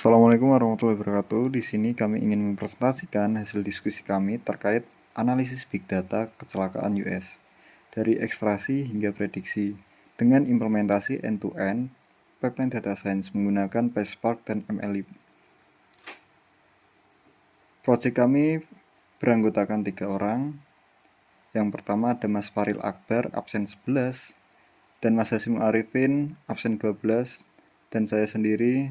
Assalamualaikum warahmatullahi wabarakatuh. Di sini kami ingin mempresentasikan hasil diskusi kami terkait analisis Big Data kecelakaan US dari ekstraksi hingga prediksi dengan implementasi end-to-end pipeline data science menggunakan PySpark dan MLlib. Proyek kami beranggotakan 3 orang. Yang pertama ada Mas Faril Akbar, absen 11, dan Mas Hasim Arifin, absen 12, dan saya sendiri,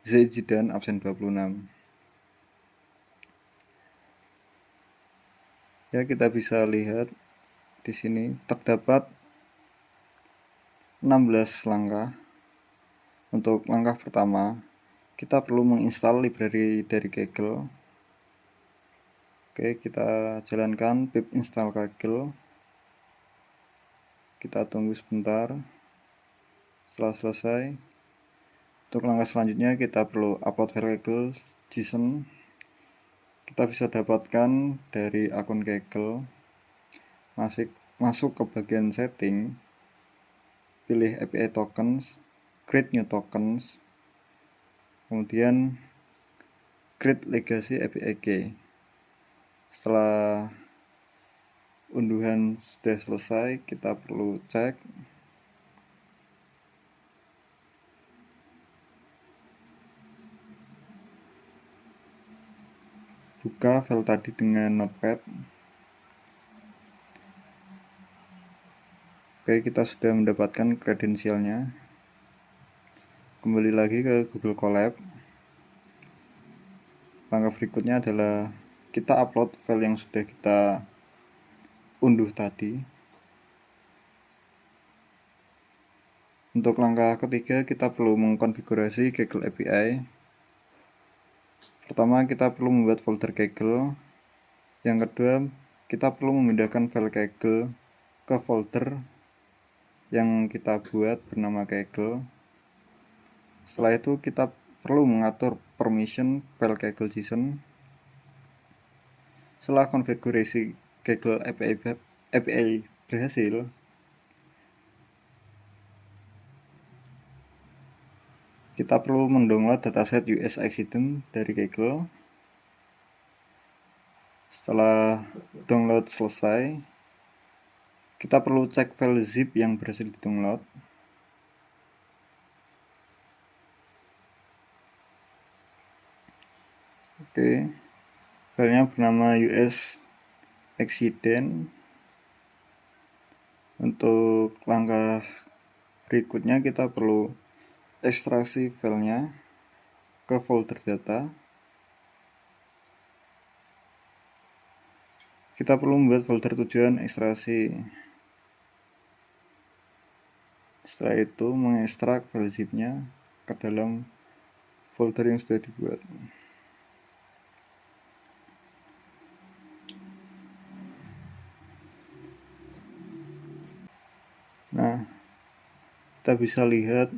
Zaid Zidan, absen 26. Ya, kita bisa lihat di sini terdapat 16 langkah. Untuk langkah pertama, kita perlu menginstal library dari Kaggle. Oke, kita jalankan pip install Kaggle. Kita tunggu sebentar. Setelah selesai, untuk langkah selanjutnya kita perlu upload file Kaggle JSON. Kita bisa dapatkan dari akun Kaggle. Masuk ke bagian setting, pilih API tokens, create new tokens, kemudian create legacy API key. Setelah unduhan sudah selesai, kita perlu cek buka file tadi dengan notepad. Oke, kita sudah mendapatkan kredensialnya. Kembali lagi ke Google Colab. Langkah berikutnya adalah kita upload file yang sudah kita unduh tadi. Untuk langkah ketiga, kita perlu mengkonfigurasi Kaggle API. Pertama, kita perlu membuat folder Kaggle. Yang kedua, kita perlu memindahkan file Kaggle ke folder yang kita buat bernama Kaggle. Setelah itu kita perlu mengatur permission file Kaggle JSON. Setelah konfigurasi Kaggle API berhasil, kita perlu mendownload dataset US accident dari Kaggle. Setelah download selesai, kita perlu cek file zip yang berhasil di-download. Oke, filenya bernama US accident. Untuk langkah berikutnya kita perlu ekstraksi filenya ke folder data. Kita perlu membuat folder tujuan ekstraksi. Setelah itu mengekstrak file zip-nya ke dalam folder yang sudah dibuat. Nah, kita bisa lihat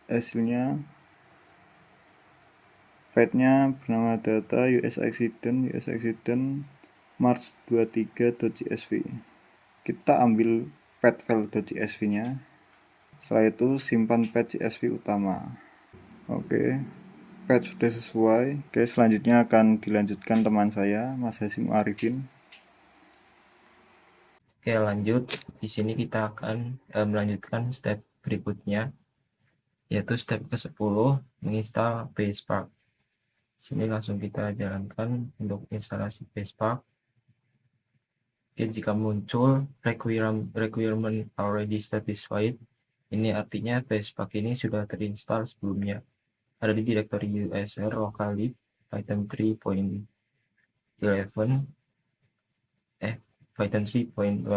hasilnya. File-nya bernama data US accident March 23.csv. Kita ambil path file.csv nya. Setelah itu simpan path CSV utama. Oke, path sudah sesuai. Oke, selanjutnya akan dilanjutkan teman saya, Mas Hasim Arifin. Oke, lanjut. Di sini kita akan melanjutkan step berikutnya, yaitu step ke-10, menginstal PySpark. Sini langsung kita jalankan untuk instalasi PySpark. Oke, jika muncul requirement already satisfied, ini artinya PySpark ini sudah terinstall sebelumnya. Ada di direktori usr localib Python 3.11 Python 3.12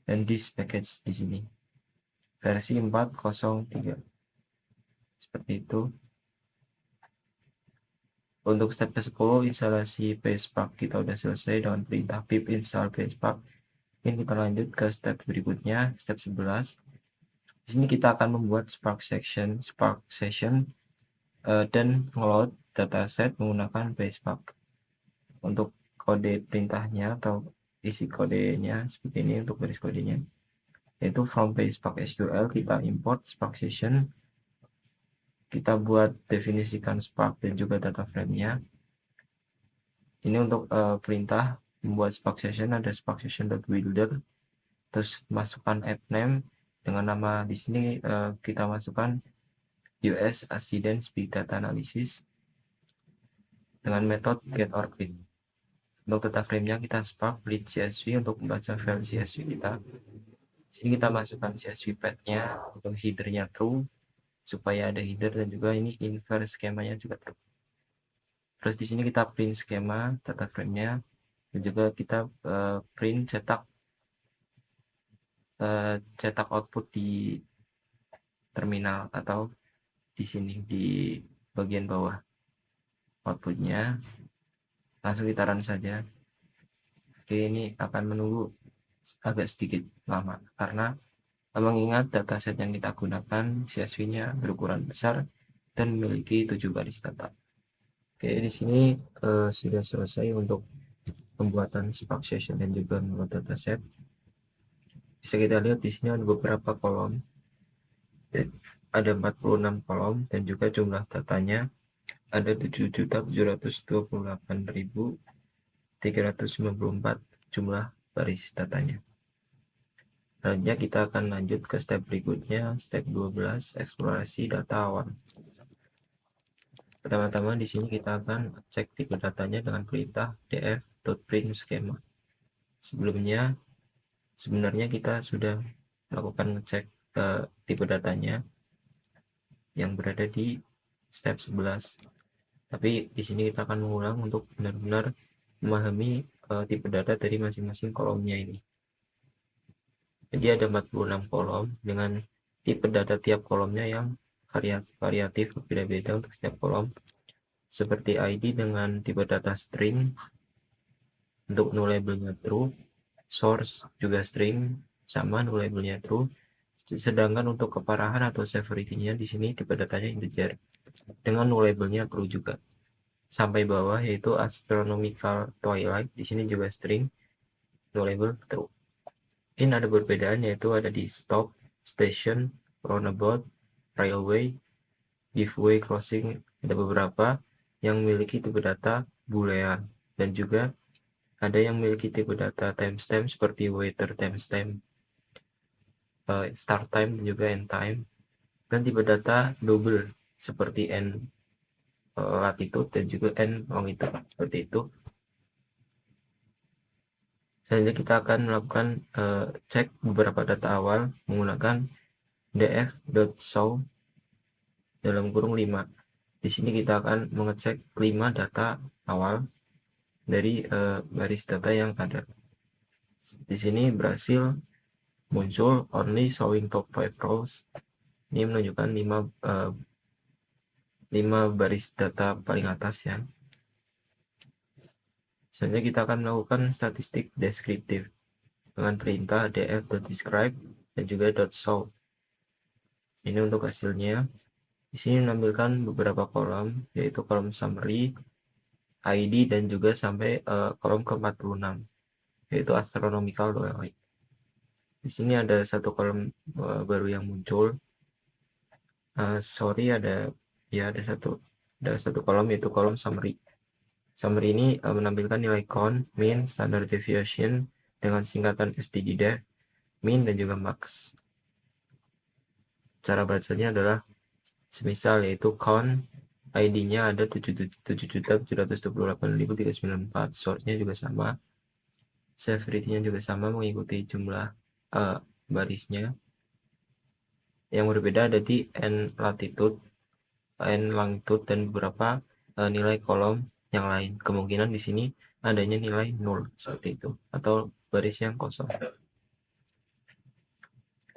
dan this package di sini versi 4.03 seperti itu. Untuk step ke-10 instalasi PySpark kita udah selesai dengan perintah pip install PySpark. Ini kita lanjut ke step berikutnya, step 11. Di sini kita akan membuat Spark session dan ngeload dataset menggunakan PySpark. Untuk kode perintahnya atau isi kodenya seperti ini untuk garis kodenya, yaitu from PySpark SQL kita import Spark session. kita buat definisikan Spark dan juga data frame-nya. Ini untuk perintah membuat Spark Session, ada Spark Session.builder, terus masukkan app name dengan nama di sini kita masukkan US Accidents Big Data Analysis dengan metode getOrPrint. Untuk data frame-nya kita Spark read CSV untuk membaca file CSV kita. Di sini kita masukkan CSV path-nya untuk header-nya true supaya ada header, dan juga ini inverse skemanya juga true. Terus di sini kita print skema data frame-nya, dan juga kita print cetak output di terminal atau di sini di bagian bawah outputnya. Langsung kita run saja. Oke, ini akan menunggu agak sedikit lama karena mengingat dataset yang kita gunakan CSV-nya berukuran besar dan memiliki 7 baris data. Oke, di sini sudah selesai untuk pembuatan Spark Session dan juga membuat dataset. Bisa kita lihat di sini ada beberapa kolom. Ada 46 kolom dan juga jumlah datanya ada 7.728.394 jumlah baris datanya. Selanjutnya kita akan lanjut ke step berikutnya, step 12, eksplorasi data awal. Pertama-tama di sini kita akan cek tipe datanya dengan perintah df.print schema. Sebelumnya, sebenarnya kita sudah melakukan ngecek tipe datanya yang berada di step 11. Tapi di sini kita akan mengulang untuk benar-benar memahami tipe data dari masing-masing kolomnya ini. Jadi ada 46 kolom dengan tipe data tiap kolomnya yang variatif berbeda-beda untuk setiap kolom. Seperti ID dengan tipe data string, untuk null labelnya true, source juga string, sama null labelnya true. Sedangkan untuk keparahan atau severity-nya di sini tipe datanya integer dengan null labelnya true juga. Sampai bawah yaitu astronomical twilight, di sini juga string, null label true. Ini ada perbedaan yaitu ada di stop, station, roundabout, railway, giveaway, crossing, ada beberapa yang memiliki tipe data boolean dan juga ada yang memiliki tipe data timestamp seperti waiter timestamp, start time dan juga end time, dan tipe data double seperti n latitude dan juga n longitude seperti itu. Selanjutnya kita akan melakukan cek beberapa data awal menggunakan df.show dalam kurung 5. Di sini kita akan mengecek 5 data awal dari baris data yang ada. Di sini berhasil muncul only showing top 5 rows. Ini menunjukkan 5 baris data paling atas ya. Selanjutnya kita akan melakukan statistik deskriptif dengan perintah df.describe dan juga .show. Ini untuk hasilnya. Di sini menampilkan beberapa kolom, yaitu kolom summary, ID, dan juga sampai kolom ke-46, yaitu astronomical twilight. Di sini ada satu kolom baru yang muncul. Ada satu kolom yaitu kolom summary. Summary ini menampilkan nilai count, mean, standard deviation dengan singkatan SDDF, min, dan juga max. Cara bacanya adalah semisal yaitu count, ID-nya ada 7.728.394, source-nya juga sama, severity-nya juga sama mengikuti jumlah barisnya. Yang berbeda ada di n latitude, n longitude, dan beberapa nilai kolom yang lain. Kemungkinan di sini adanya nilai 0 seperti itu atau baris yang kosong.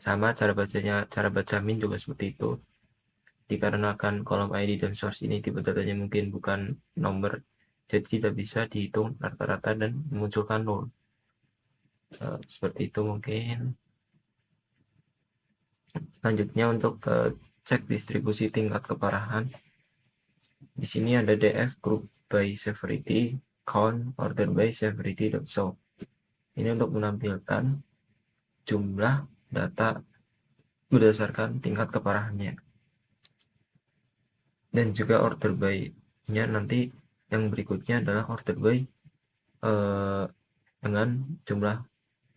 Sama cara baca min juga seperti itu. Dikarenakan kolom ID dan source ini tipe datanya mungkin bukan nomor, jadi tidak bisa dihitung rata-rata dan memunculkan 0. Seperti itu mungkin. Selanjutnya untuk cek distribusi tingkat keparahan. Di sini ada df group by severity, count, order by severity, .show. Ini untuk menampilkan jumlah data berdasarkan tingkat keparahannya. dan juga order by-nya nanti yang berikutnya adalah order by dengan jumlah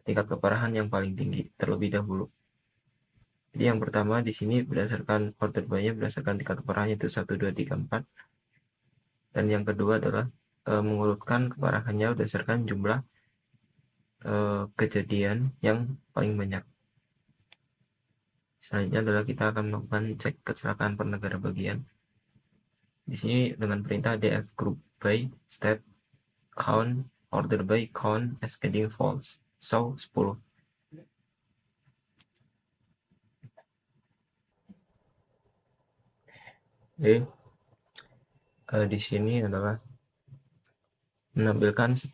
tingkat keparahan yang paling tinggi terlebih dahulu. Jadi yang pertama di sini berdasarkan order by-nya berdasarkan tingkat keparahan itu 1, 2, 3, 4. Dan yang kedua adalah mengurutkan keparahannya berdasarkan jumlah kejadian yang paling banyak. Selanjutnya adalah kita akan melakukan cek kecelakaan per negara bagian. Di sini dengan perintah df group by stat count order by count cascading false. So 10. Jadi di sini adalah menampilkan 10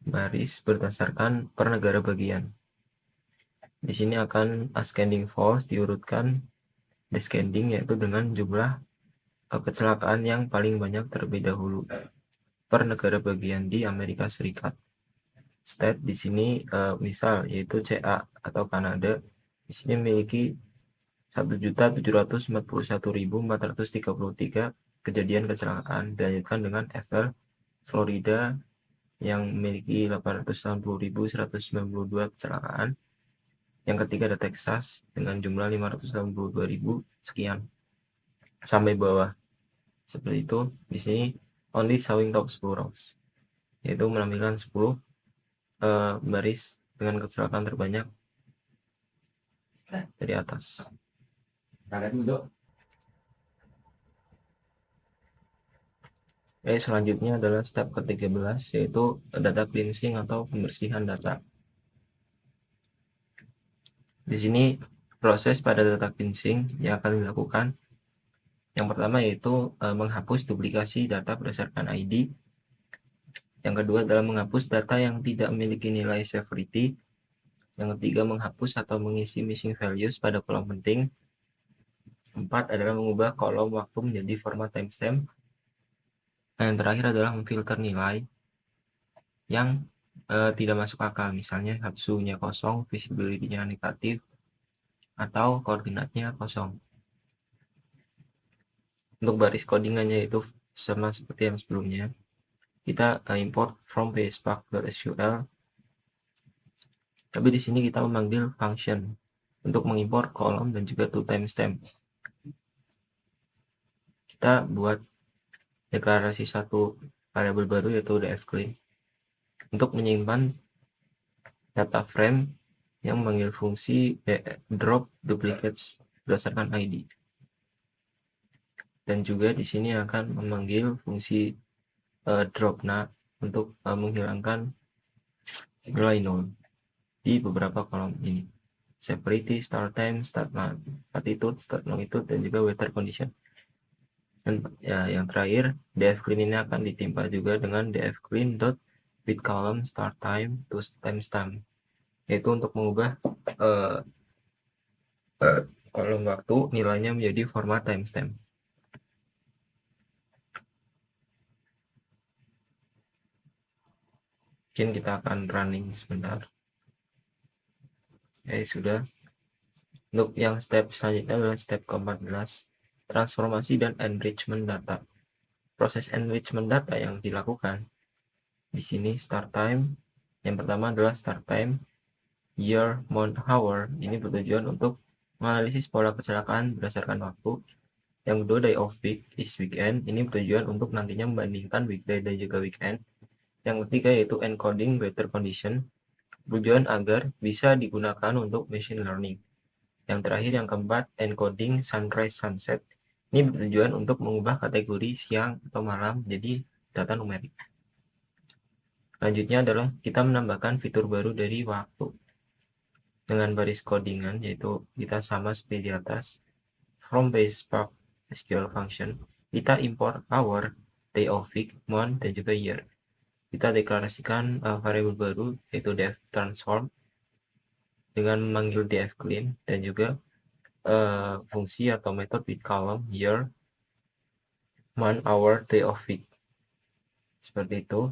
baris berdasarkan per negara bagian. Di sini akan ascending false diurutkan descending yaitu dengan jumlah kecelakaan yang paling banyak terlebih dahulu per negara bagian di Amerika Serikat. State di sini misal yaitu CA atau Kanada di sini memiliki 1.741.433 kejadian kecelakaan, dilanjutkan dengan FL Florida yang memiliki 860.192 kecelakaan. Yang ketiga ada Texas dengan jumlah 582.000 sekian sampai bawah. Seperti itu. Di sini only showing top 10 rows, yaitu menampilkan 10 baris dengan kecelakaan terbanyak dari atas. Selanjutnya adalah step ke-13 yaitu data cleansing atau pembersihan data. Di sini proses pada data cleansing yang akan dilakukan yang pertama yaitu menghapus duplikasi data berdasarkan ID. Yang kedua adalah menghapus data yang tidak memiliki nilai severity. Yang ketiga menghapus atau mengisi missing values pada kolom penting. 4 adalah mengubah kolom waktu menjadi format timestamp. Dan yang terakhir adalah memfilter nilai yang tidak masuk akal, misalnya suhunya kosong, visibility-nya negatif, atau koordinatnya kosong. Untuk baris codingannya itu sama seperti yang sebelumnya. Kita import from pspark.sql. Tapi di sini kita memanggil function untuk mengimport kolom dan juga to timestamp. Kita buat deklarasi satu variabel baru yaitu dfclean untuk menyimpan data frame yang memanggil fungsi drop duplicates berdasarkan ID. Dan juga di sini akan memanggil fungsi dropna untuk menghilangkan nilai null di beberapa kolom ini. Severity, start time, start latitude, start longitude, dan juga weather condition. Dan ya, yang terakhir, dfclean ini akan ditimpa juga dengan dfclean.with column start time to timestamp, yaitu untuk mengubah kolom waktu nilainya menjadi format timestamp. Mungkin kita akan running sebentar. Sudah. Untuk yang step selanjutnya adalah step ke-14, transformasi dan enrichment data. Proses enrichment data yang dilakukan di sini start time. Yang pertama adalah start time, year, month, hour. Ini bertujuan untuk menganalisis pola kecelakaan berdasarkan waktu. Yang kedua day of week is weekend. Ini bertujuan untuk nantinya membandingkan weekday dan juga weekend. Yang ketiga yaitu encoding weather condition. Tujuan agar bisa digunakan untuk machine learning. Yang terakhir yang keempat encoding sunrise sunset. Ini bertujuan untuk mengubah kategori siang atau malam jadi data numerik. Selanjutnya adalah kita menambahkan fitur baru dari waktu dengan baris codingan, yaitu kita sama seperti di atas. From base spark SQL function kita import hour, day of week, month, dan juga year. Kita deklarasikan variabel baru yaitu def transform dengan memanggil dfclean dan juga fungsi atau metode with column, year, month, hour, day of week. Seperti itu.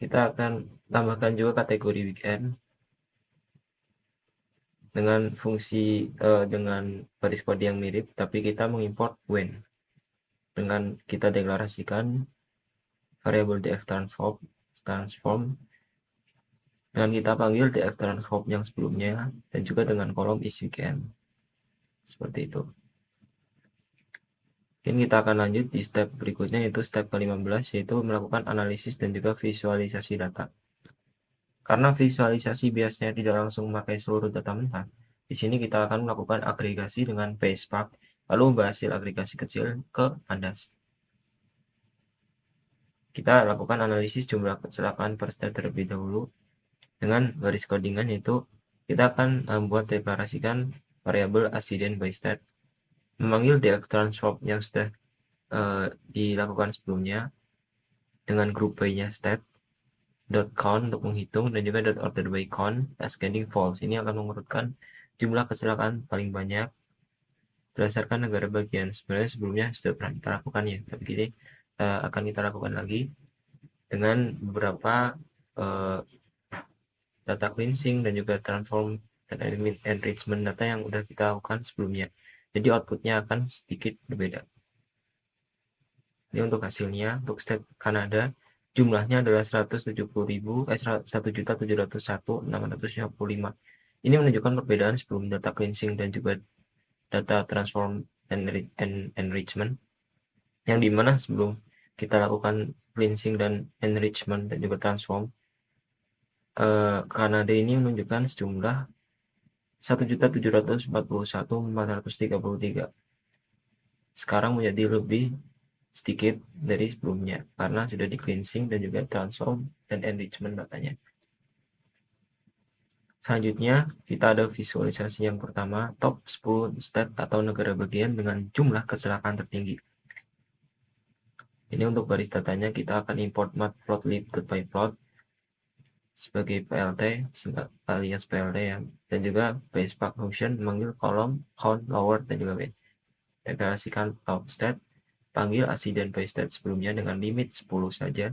Kita akan tambahkan juga kategori weekend. dengan fungsi dengan baris kode yang mirip, tapi kita mengimport when dengan kita deklarasikan variabel df transform dengan kita panggil df transform yang sebelumnya dan juga dengan kolom is weekend seperti itu. Mungkin kita akan lanjut di step berikutnya, yaitu step ke-15, yaitu melakukan analisis dan juga visualisasi data. Karena visualisasi biasanya tidak langsung memakai seluruh data mentah, di sini kita akan melakukan agregasi dengan PySpark, lalu berhasil agregasi kecil ke Pandas. Kita lakukan analisis jumlah kecelakaan per state terlebih dahulu dengan garis codingan, yaitu kita akan membuat deklarasikan variabel accident by state, memanggil df transform yang sudah dilakukan sebelumnya dengan grup by-nya state .count untuk menghitung dan juga .order by count ascending false. Ini akan mengurutkan jumlah kecelakaan paling banyak berdasarkan negara bagian. Sebenarnya sebelumnya sudah pernah kita lakukan ya, tapi ini akan kita lakukan lagi dengan beberapa data cleansing dan juga transform dan enrichment data yang sudah kita lakukan sebelumnya. Jadi outputnya akan sedikit berbeda. Ini untuk hasilnya. Untuk step Kanada, jumlahnya adalah 1.701.655. Ini menunjukkan perbedaan sebelum data cleansing dan juga data transform and enrichment, yang dimana sebelum kita lakukan cleansing dan enrichment dan juga transform, Kanada ini menunjukkan sejumlah 1.741.433. Sekarang menjadi lebih sedikit dari sebelumnya karena sudah di cleansing dan juga transform dan enrichment datanya. Selanjutnya kita ada visualisasi yang pertama, top 10 state atau negara bagian dengan jumlah kecelakaan tertinggi. Ini untuk baris datanya kita akan import matplotlib.pyplot sebagai PLT alias PLT ya, dan juga PySpark function memanggil kolom count lower dan juga win. Deklarasikan top state, panggil accident by state sebelumnya dengan limit 10 saja,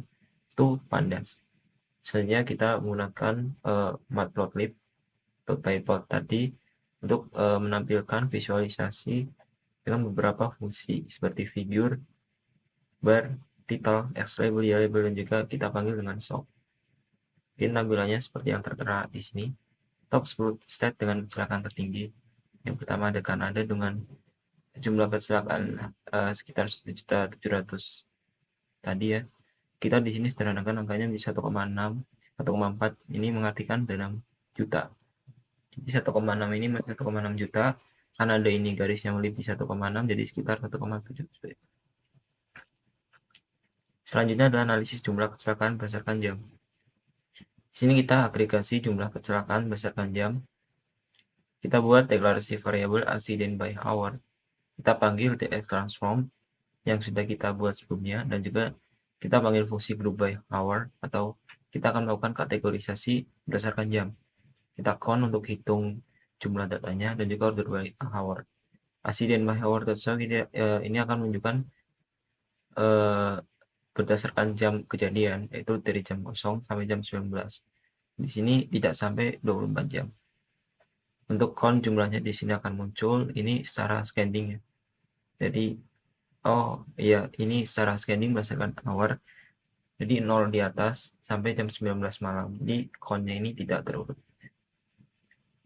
to Pandas. Selanjutnya kita menggunakan matplotlib.pyplot tadi untuk menampilkan visualisasi dengan beberapa fungsi seperti figure, bar, title, x label, y label, dan juga kita panggil dengan show. Ini tampilannya seperti yang tertera di sini. Top 10 state dengan kecelakaan tertinggi. Yang pertama ada Kanada dengan jumlah kecelakaan sekitar 1.700.000 tadi ya. Kita di sini sederhanakan angkanya menjadi 1,6, 1,4. Ini mengartikan dalam juta. Jadi 1,6 ini masih 1,6 juta. Kanada ini garisnya melebihi 1,6, jadi sekitar 1,7. Selanjutnya adalah analisis jumlah kecelakaan berdasarkan jam. Di sini kita agregasi jumlah kecelakaan berdasarkan jam. Kita buat deklarasi variabel accident by hour. Kita panggil df transform yang sudah kita buat sebelumnya, dan juga kita panggil fungsi group by hour, atau kita akan melakukan kategorisasi berdasarkan jam. Kita count untuk hitung jumlah datanya dan juga order by hour. Accident by hour ini akan menunjukkan berdasarkan jam kejadian, yaitu dari jam 0 sampai jam 19. Di sini tidak sampai 24 jam. Untuk count jumlahnya di sini akan muncul, ini secara scanning ya. Jadi, oh iya, ini secara scanning berdasarkan hour. Jadi 0 di atas sampai jam 19 malam. Jadi count-nya ini tidak terurut.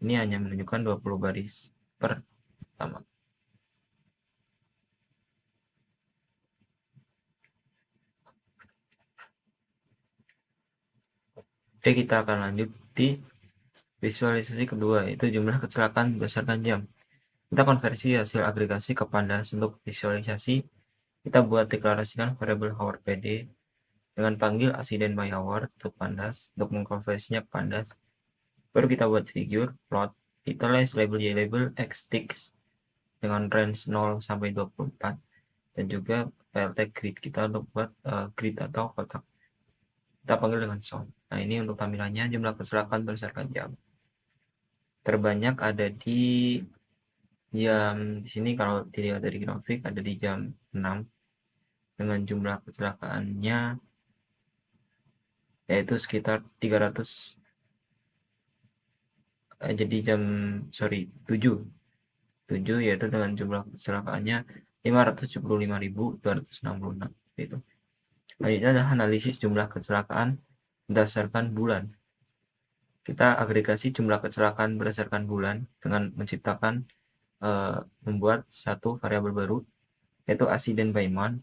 Ini hanya menunjukkan 20 baris per pertama. Oke, kita akan lanjut di visualisasi kedua, yaitu jumlah kecelakaan berdasarkan jam. Kita konversi hasil agregasi ke Pandas. Untuk visualisasi, kita buat deklarasikan variabel hour pd dengan panggil accident by hour untuk Pandas, untuk mengkonversinya ke Pandas. Baru kita buat figure, plot, title, label, y label, x ticks dengan range 0 sampai 24, dan juga plt grid kita untuk buat grid atau kotak. Kita panggil dengan sound. Nah, ini untuk tampilannya jumlah kecelakaan berdasarkan jam. Terbanyak ada di jam, di sini kalau dilihat dari grafik ada di jam 6 dengan jumlah kecelakaannya yaitu sekitar 300 jadi 7 yaitu dengan jumlah kecelakaannya 575.266 itu. Selanjutnya adalah analisis jumlah kecelakaan berdasarkan bulan. Kita agregasi jumlah kecelakaan berdasarkan bulan dengan menciptakan membuat satu variabel baru yaitu accident by month.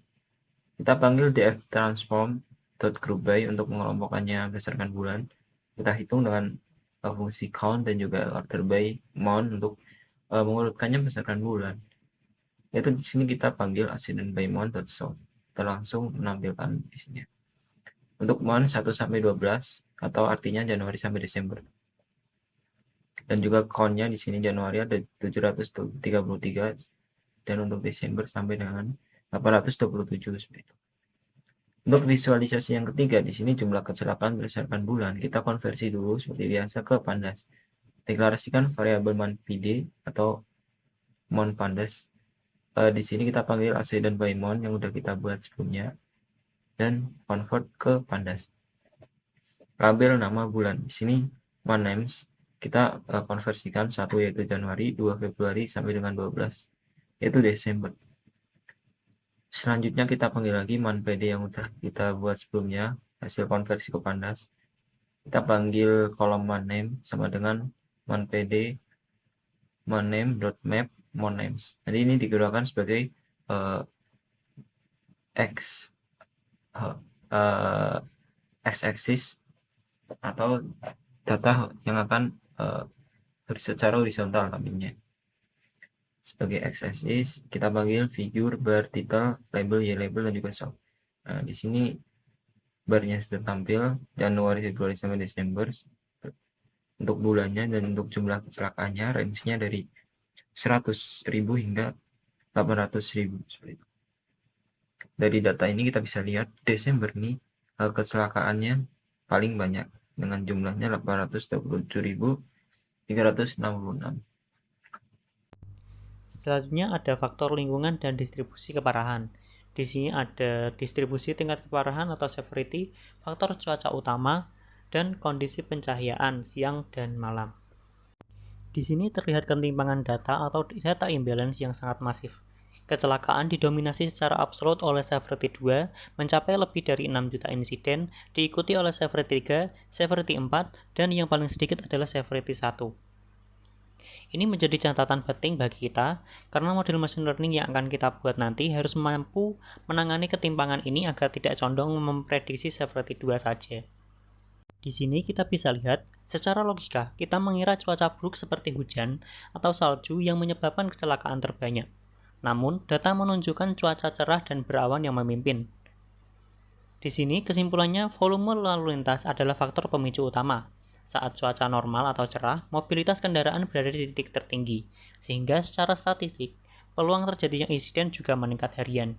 Kita panggil df transform.groupby untuk mengelompokkannya berdasarkan bulan. Kita hitung dengan fungsi count dan juga order by month untuk mengurutkannya berdasarkan bulan. Yaitu di sini kita panggil accident by month.sort. Kita langsung menampilkan isinya. Untuk month 1 sampai 12 atau artinya Januari sampai Desember. Dan juga count-nya di sini Januari ada 733 dan untuk Desember sampai dengan 827 seperti itu. Untuk visualisasi yang ketiga, di sini jumlah kecelakaan berdasarkan bulan. Kita konversi dulu seperti biasa ke Pandas. Deklarasikan variabel month_pd atau month Pandas. Di sini kita panggil accident by month yang udah kita buat sebelumnya dan convert ke Pandas. Label nama bulan. Di sini month names kita konversikan 1 yaitu Januari, 2 Februari sampai dengan 12 yaitu Desember. Selanjutnya kita panggil lagi month_pd yang udah kita buat sebelumnya, hasil konversi ke Pandas. Kita panggil kolom month_name sama dengan month_pd month_name.map month_names. Jadi ini digunakan sebagai x-axis atau data yang akan secara horizontal tampilnya. Sebagai x-axis kita panggil figure, bar, title, label, y-label dan juga sort. Nah, di sini barnya sudah tampil Januari, Februari sampai Desember untuk bulannya, dan untuk jumlah kecelakaannya range-nya dari 100.000 hingga 800.000 seperti itu. Dari data ini kita bisa lihat Desember ini kecelakaannya paling banyak dengan jumlahnya 827.366. Selanjutnya ada faktor lingkungan dan distribusi keparahan. Di sini ada distribusi tingkat keparahan atau severity, faktor cuaca utama, dan kondisi pencahayaan siang dan malam. Di sini terlihat ketimpangan data atau data imbalance yang sangat masif. Kecelakaan didominasi secara absolut oleh severity 2 mencapai lebih dari 6 juta insiden, diikuti oleh severity 3, severity 4, dan yang paling sedikit adalah severity 1. Ini menjadi catatan penting bagi kita, karena model machine learning yang akan kita buat nanti harus mampu menangani ketimpangan ini agar tidak condong memprediksi severity 2 saja. Di sini kita bisa lihat, secara logika, kita mengira cuaca buruk seperti hujan atau salju yang menyebabkan kecelakaan terbanyak. Namun, data menunjukkan cuaca cerah dan berawan yang memimpin. Di sini, kesimpulannya volume lalu lintas adalah faktor pemicu utama. Saat cuaca normal atau cerah, mobilitas kendaraan berada di titik tertinggi, sehingga secara statistik, peluang terjadinya insiden juga meningkat harian.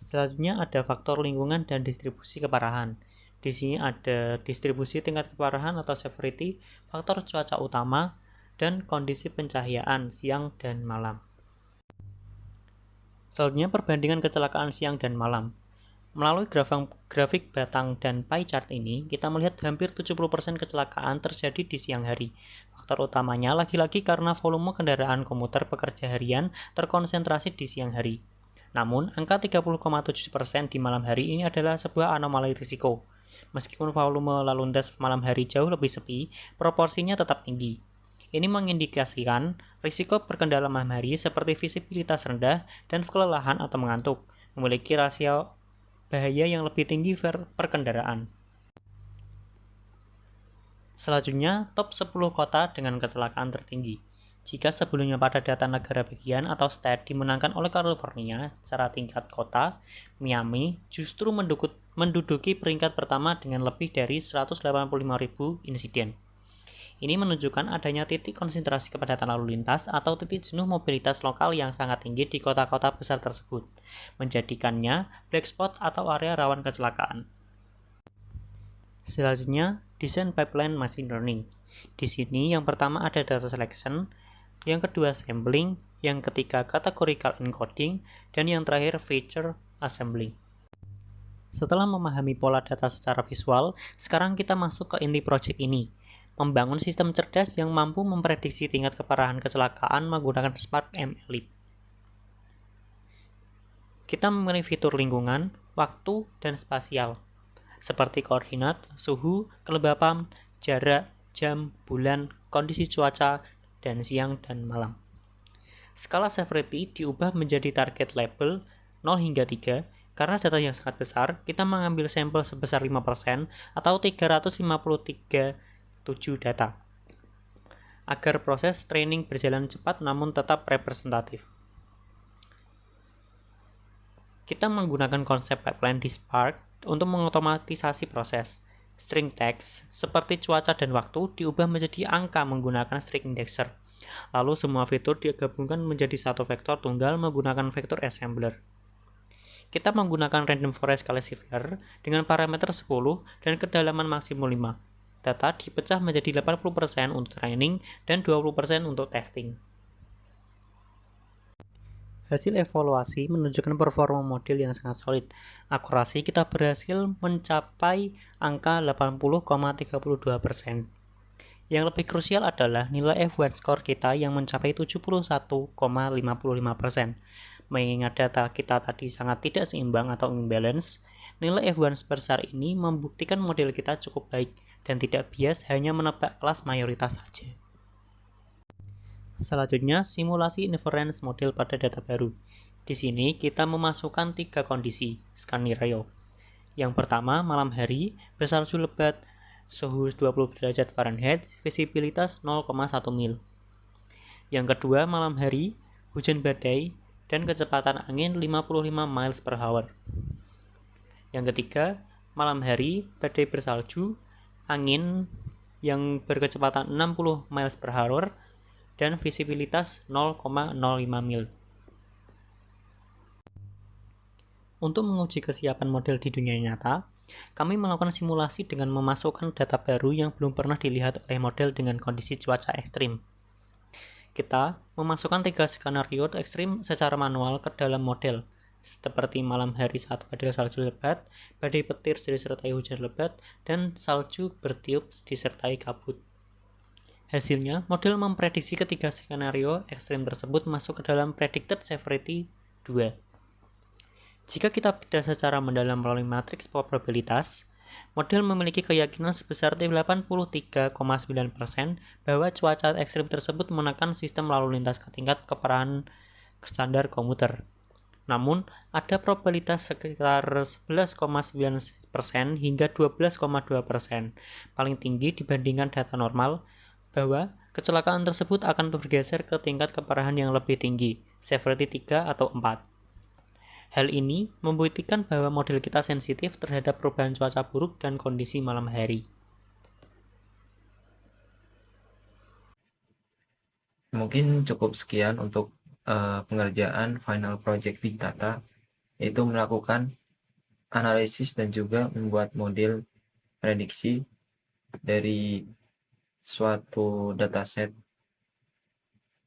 Selanjutnya ada faktor lingkungan dan distribusi keparahan. Di sini ada distribusi tingkat keparahan atau severity, faktor cuaca utama, dan kondisi pencahayaan siang dan malam. Selanjutnya perbandingan kecelakaan siang dan malam. Melalui grafik batang dan pie chart ini, kita melihat hampir 70% kecelakaan terjadi di siang hari. Faktor utamanya lagi-lagi karena volume kendaraan komuter pekerja harian terkonsentrasi di siang hari. Namun, angka 30,7% di malam hari ini adalah sebuah anomali risiko. Meskipun volume lalu lintas malam hari jauh lebih sepi, proporsinya tetap tinggi. Ini mengindikasikan risiko berkendara malam hari seperti visibilitas rendah dan kelelahan atau mengantuk, memiliki rasio bahaya yang lebih tinggi per kendaraan. Selanjutnya, top 10 kota dengan kecelakaan tertinggi. Jika sebelumnya pada data negara bagian atau state dimenangkan oleh California secara tingkat kota, Miami justru menduduki peringkat pertama dengan lebih dari 185.000 insiden. Ini menunjukkan adanya titik konsentrasi kepadatan lalu lintas atau titik jenuh mobilitas lokal yang sangat tinggi di kota-kota besar tersebut, menjadikannya black spot atau area rawan kecelakaan. Selanjutnya, desain pipeline machine learning. Di sini yang pertama ada data selection, yang kedua sampling, yang ketiga categorical encoding, dan yang terakhir feature assembly. Setelah memahami pola data secara visual, sekarang kita masuk ke inti project ini. membangun sistem cerdas yang mampu memprediksi tingkat keparahan kecelakaan menggunakan Spark MLIP. Kita memilih fitur lingkungan, waktu, dan spasial, seperti koordinat, suhu, kelembapan, jarak, jam, bulan, kondisi cuaca, dan siang dan malam. Skala severity diubah menjadi target label 0 hingga 3. Karena data yang sangat besar, kita mengambil sampel sebesar 5% atau 353,7 data, agar proses training berjalan cepat namun tetap representatif. Kita menggunakan konsep pipeline di Spark untuk mengotomatisasi proses. String text seperti cuaca dan waktu diubah menjadi angka menggunakan string indexer. Lalu semua fitur digabungkan menjadi satu vektor tunggal menggunakan vektor assembler. Kita menggunakan random forest classifier dengan parameter 10 dan kedalaman maksimum 5. Data dipecah menjadi 80% untuk training dan 20% untuk testing. Hasil evaluasi menunjukkan performa model yang sangat solid. Akurasi kita berhasil mencapai angka 80,32%. Yang lebih krusial adalah nilai F1 score kita yang mencapai 71,55%. Mengingat data kita tadi sangat tidak seimbang atau imbalance, nilai F1 sebesar ini membuktikan model kita cukup baik dan tidak bias hanya menebak kelas mayoritas saja. Selanjutnya, simulasi inference model pada data baru. Di sini kita memasukkan 3 kondisi skenario. Yang pertama, malam hari, bersalju lebat, suhu 20 derajat Fahrenheit, visibilitas 0,1 mil. Yang kedua, malam hari, hujan badai, dan kecepatan angin 55 miles per hour. Yang ketiga, malam hari, badai bersalju, angin yang berkecepatan 60 miles per hour, dan visibilitas 0,05 mil. Untuk menguji kesiapan model di dunia nyata, kami melakukan simulasi dengan memasukkan data baru yang belum pernah dilihat oleh model dengan kondisi cuaca ekstrim. Kita memasukkan 3 skenario ekstrim secara manual ke dalam model, seperti malam hari saat badai salju lebat, badai petir disertai hujan lebat, dan salju bertiup disertai kabut. Hasilnya, model memprediksi ketiga skenario ekstrim tersebut masuk ke dalam predicted severity 2. Jika kita bedah secara mendalam melalui matriks probabilitas, model memiliki keyakinan sebesar 83,9% bahwa cuaca ekstrim tersebut menekan sistem lalu lintas ke tingkat keparahan standar komuter. Namun, ada probabilitas sekitar 11,9% hingga 12,2%, paling tinggi dibandingkan data normal, bahwa kecelakaan tersebut akan bergeser ke tingkat keparahan yang lebih tinggi, severity 3 atau 4. Hal ini membuktikan bahwa model kita sensitif terhadap perubahan cuaca buruk dan kondisi malam hari. Mungkin cukup sekian untuk pengerjaan final project Big Data, yaitu melakukan analisis dan juga membuat model prediksi dari suatu dataset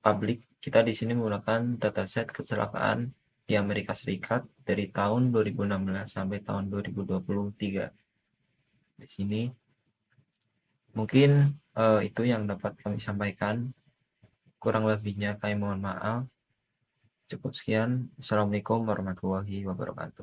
publik. Kita di sini menggunakan dataset kecelakaan di Amerika Serikat dari tahun 2016 sampai tahun 2023. Di sini mungkin itu yang dapat kami sampaikan. Kurang lebihnya kami mohon maaf. Cukup sekian. Assalamualaikum warahmatullahi wabarakatuh.